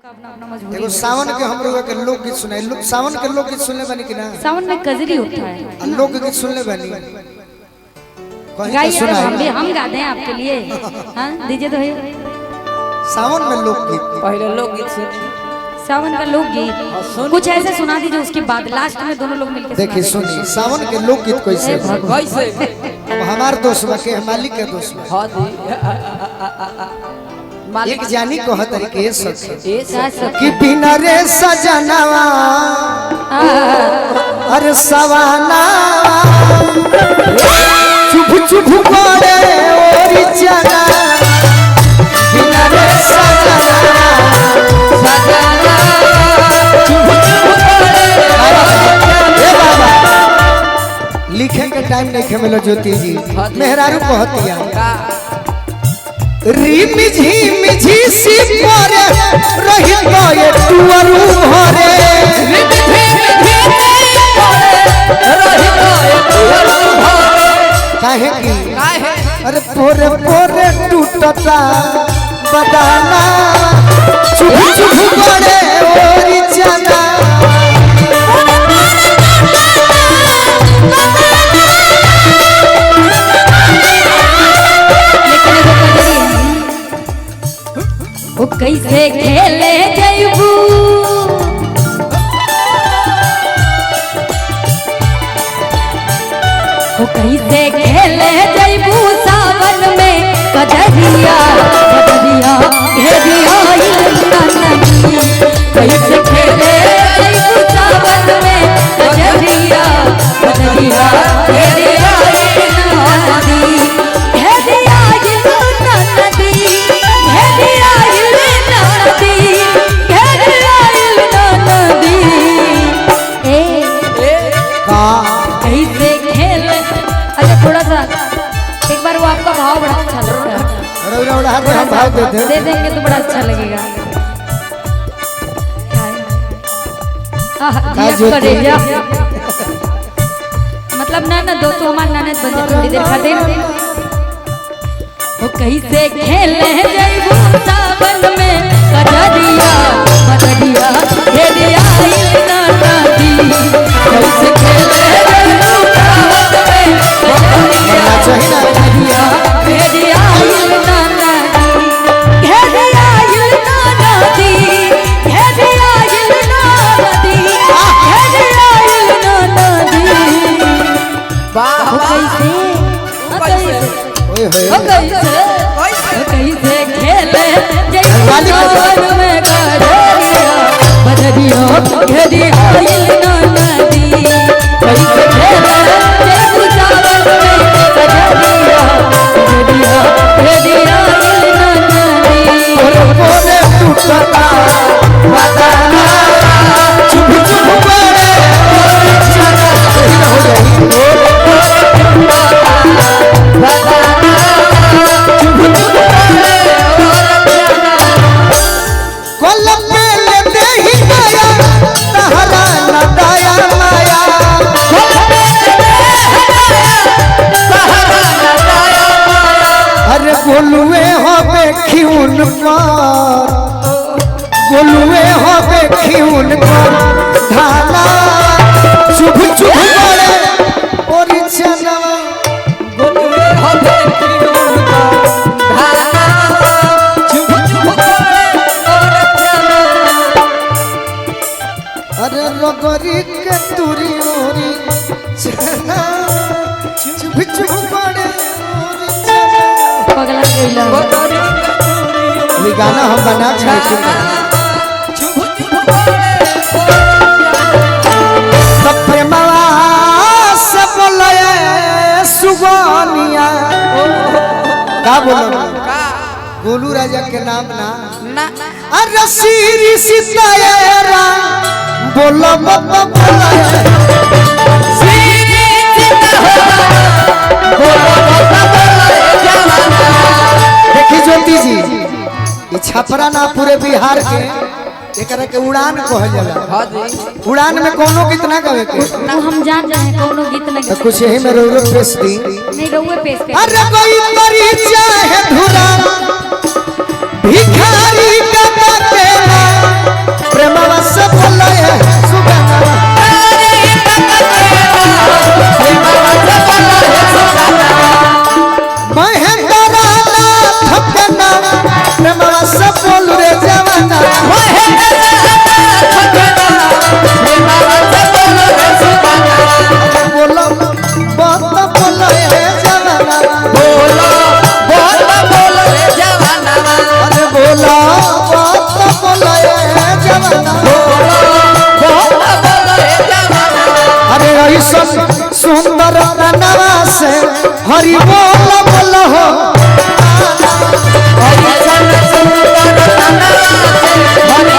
देखो सावन के हम लोग के लोकगीत सुनाए। सावन के लोकगीत सुनले बनी कि ना? सावन में कजरी होता है। लोकगीत सुनले बनी गाइए तो हम गा दें आपके लिए। हाँ दीजिए तो है। सावन में लोकगीत पहले लोकगीत सुनिए। सावन का लोकगीत कुछ ऐसे सुना दीजिए, उसके बाद लास्ट में दोनों लोग मिलकर देखिए सुनिए सावन के लोकगीत कैसे कैसे अब हमार दोस्त बा के मालिक के दोस्त बा। हाँ दी एक जानी को हर तरीके सखी ऐसा कि बिना रे सजनवा अरे सवाना चुभ चुभ करे ओरी चना बिना रे सजनवा चुभ चुभ करे ए बाबा लिखे के टाइम नहीं खे मिलो ज्योति जी मेहरारू कहतिया रिम झिम झिसी परे रही गए तुअरु भरे रिम झिम झिसी परे रही गए तुअरु भरे काहे की अरे पोरे पोरे टूटता बदाना चुभ चुभ करे ओरी चना वो कैसे खेले जैबू वो कैसे खेले जैबू सावन में कजरिया कजरिया घेरिया नदी कैसे खेले जैबू सावन में कजरिया कजरिया घेरिया नदी घेरिया नदी थोड़ा सा एक बार वो आपका भाव बड़ा अच्छा लगता है। भाव दे देंगे तो बड़ा अच्छा लगेगा। मतलब ना दो तो हमारे ननद बन जाए थोड़ी देर खाते वो कैसे खेले जैबू सावन में कजरिया कजरिया घेरिया नदी कैसे खेले जैबू सावन में कजरिया घेरिया नदी घेरिया नदी घेरिया नदी घेरिया नदी वाह कैसे कैसे कैसे खेले जैसे में कजरिया बदरिया घेरिया नदी कैसे खेले जैसे सावन में कजरिया बदरिया घेरिया नदी पोरे टूटता बदाना चुभ चुभ करे ओरी चना हो जाई बदाना चुभ चुभ करे कोल पे ले दे ही गया तहरा न दया माया कोल पे ले दे तहरा न दया माया अरे बोलुए होबे खिउन पर बोलुए होबे खिउन पर धाना चुभ चुभ करे ओरी चना बोलुए होबे खिउन पर धाना चुभ चुभ करे और चना अरे रगरी के तुरी ओरी चना चुभ चुभ करे ओरी चना पगला गइला ये गाना हम बना छे चुभ चुभ करे सब प्रेमवा से बोले सुगनिया का बोलो गोलू राजा के नाम ना अरे सीरी सितारा बोलो मत बोले सीरी सितारा बोलो मत बोले देखी ज्योति जी ये छपरा ना पूरे बिहार के एकरा के उड़ान कहल जाला। हाँ जी उड़ान में कोनो गीत ना गावे के वो हम जान रहे हैं कोनो गीत तो नहीं कुछ यही में रोरो पेश दी नहीं रहुए पेश कर अरे कोई तरी चाहे धुरा भिखारी का देना जवाना बोल हे जवाना अरे ऐसा सुंदर तनवा से हरि बोल बोल हो ऐसन सुंदर तनवा से